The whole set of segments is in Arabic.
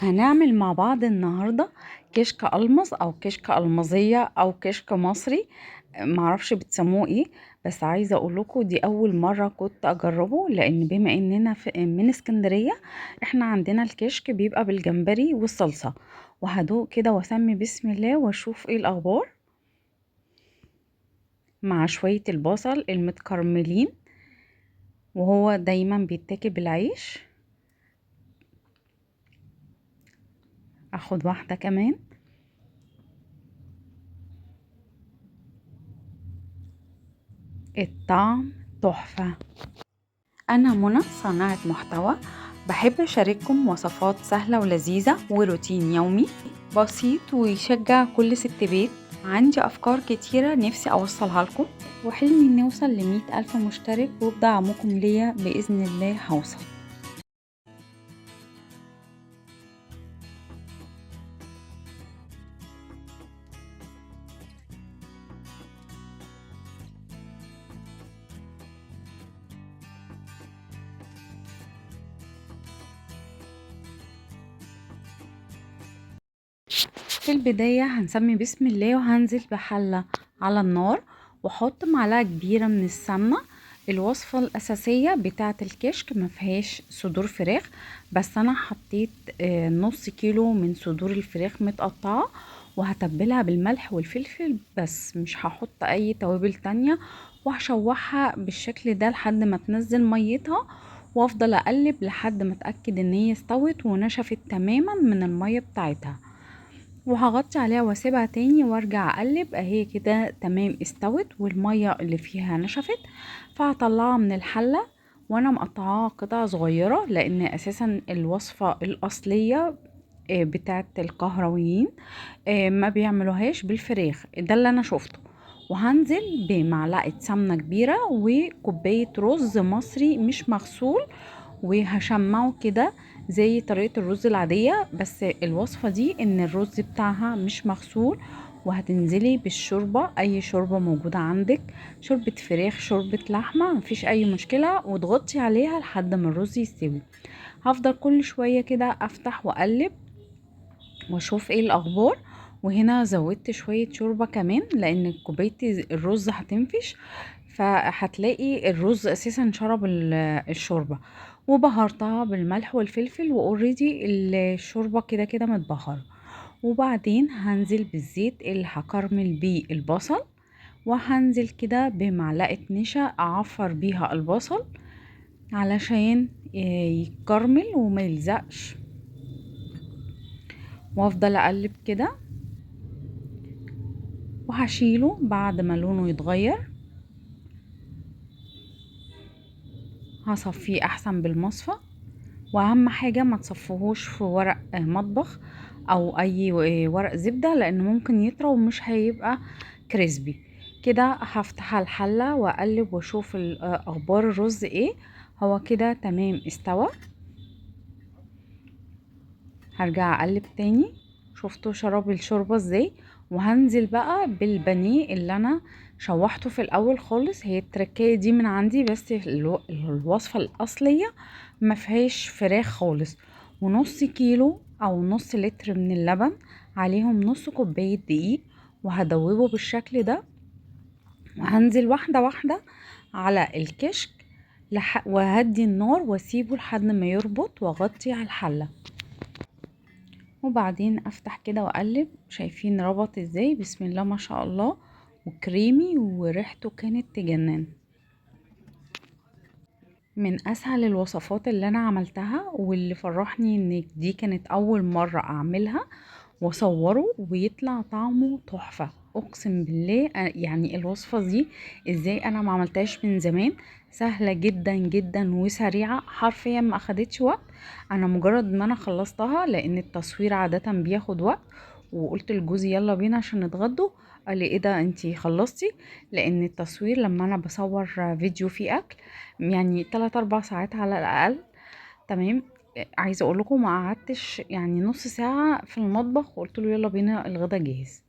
هنعمل مع بعض النهاردة كشك ألمظ أو كشك ألمظية أو كشك مصري. معرفش بتسموه ايه، بس عايزة اقولكوا دي اول مرة كنت اجربه، لان بما اننا من اسكندرية احنا عندنا الكشك بيبقى بالجمبري والصلصة. وهدوق كده واسمي بسم الله واشوف ايه الاخبار مع شوية البصل المتكرملين، وهو دايما بيتاكل بالعيش. اخد واحدة كمان. الطعم تحفة. أنا منى صانعة محتوى، بحب أشارككم وصفات سهلة ولذيذة وروتين يومي بسيط ويشجع كل ست بيت. عندي أفكار كتيرة نفسي أوصلها لكم، وحلمي نوصل ل100 ألف مشترك، وبدعمكم ليا بإذن الله هوصل. في البداية هنسمي بسم الله وهنزل بحلة على النار واحط معلقة كبيرة من السمنة. الوصفة الأساسية بتاعة الكشك مفيهاش صدور فراخ، بس أنا حطيت نص كيلو من صدور الفراخ متقطعة، وهتبلها بالملح والفلفل بس، مش هحط أي توابل تانية. وهشوحها بالشكل ده لحد ما تنزل ميتها، وافضل اقلب لحد ما اتأكد ان هي استوت ونشفت تماما من المية بتاعتها، وهغطي عليها واسيبها تاني وارجع اقلب. اهي كده تمام استوت والمية اللي فيها نشفت. فهطلعها من الحلة وانا مقطعاها قطع صغيرة، لان اساسا الوصفة الاصلية بتاعت القهرويين ما بيعملوهاش بالفراخ، ده اللي انا شفته. وهنزل بمعلقة سمنة كبيرة وكوباية رز مصري مش مغسول، وهشمعه كده زي طريقة الرز العادية، بس الوصفة دي ان الرز بتاعها مش مغسول. وهتنزلي بالشوربة، اي شوربة موجودة عندك، شوربة فراخ شوربة لحمة مفيش اي مشكلة، وتغطي عليها لحد ما الرز يستوي. هفضل كل شوية كده افتح واقلب واشوف ايه الاخبار. وهنا زودت شوية شوربة كمان لان كوباية الرز هتنفش، فهتلاقي الرز اساسا شرب الشوربة. وبهرتها بالملح والفلفل، واوريدي الشوربة كده كده متبهرة. وبعدين هنزل بالزيت اللي هكرمل بيه البصل، وهنزل كده بمعلقة نشا اعفر بيها البصل علشان يتكرمل وما يلزقش. وافضل اقلب كده وهشيله بعد ما لونه يتغير. هصفيه احسن بالمصفى، واهم حاجة ما تصفوهوش في ورق مطبخ او اي ورق زبدة، لان ممكن يطرى ومش هيبقى كريسبي. كده هفتح الحلة واقلب واشوف اخبار الرز ايه. هو كده تمام استوى. هرجع اقلب تاني. شفتوا شرب الشوربة ازاي. وهنزل بقى بالبانيه اللي انا شوحته في الاول خالص. هي التركية دي من عندي، بس الوصفة الاصلية ما فيهاش فراخ خالص. ونص كيلو او نص لتر من اللبن، عليهم نص كوباية دقيق، وهدوبه بالشكل ده. وهنزل واحدة واحدة على الكشك وهدي النار واسيبه لحد ما يربط، واغطي على الحلة. وبعدين افتح كده واقلب. شايفين ربط ازاي؟ بسم الله ما شاء الله، وكريمي وريحته كانت تجنن. من اسهل الوصفات اللي انا عملتها، واللي فرحني ان دي كانت اول مرة اعملها واصوره ويطلع طعمه تحفة. اقسم بالله يعني الوصفة دي ازاي انا ما عملتهاش من زمان. سهلة جدا جدا وسريعة، حرفيا ما اخدتش وقت. انا مجرد ما انا خلصتها، لان التصوير عادة بياخد وقت، وقلت لجوزي يلا بينا عشان نتغدوا. قال لي ايه ده انتي خلصتي؟ لان التصوير لما انا بصور فيديو فيه اكل يعني 3 4 ساعات على الاقل. تمام. عايزه اقول لكم ما قعدتش يعني نص ساعه في المطبخ، وقلت له يلا بينا الغدا جاهز.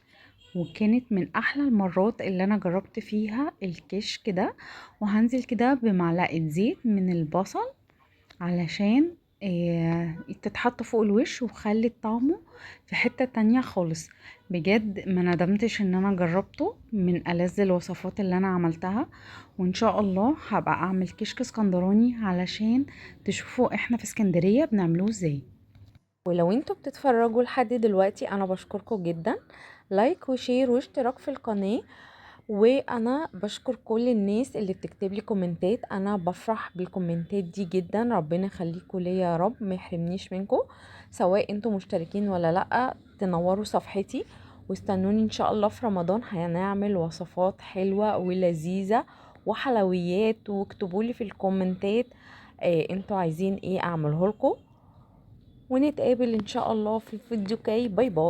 وكانت من احلى المرات اللي انا جربت فيها الكشك ده. وهنزل كده بمعلقه زيت من البصل علشان تتحط فوق الوش وخلت طعمه في حتة تانية خالص. بجد ما ندمتش ان انا جربته، من ألذ الوصفات اللي انا عملتها. وان شاء الله هبقى اعمل كشك اسكندراني علشان تشوفوا احنا في اسكندرية بنعملوه ازاي. ولو انتوا بتتفرجوا لحد دلوقتي انا بشكركم جدا، لايك وشير واشتراك في القناة. وانا بشكر كل الناس اللي بتكتب لي كومنتات، انا بفرح بالكومنتات دي جدا. ربنا يخليكم ليا يا رب، ما يحرمنيش منكم، سواء انتوا مشتركين ولا لا. تنوروا صفحتي واستنوني ان شاء الله في رمضان هنعمل وصفات حلوة ولذيذة وحلويات. واكتبوا لي في الكومنتات انتوا عايزين ايه اعمله لكم. ونتقابل ان شاء الله في الفيديو جاي. باي باي.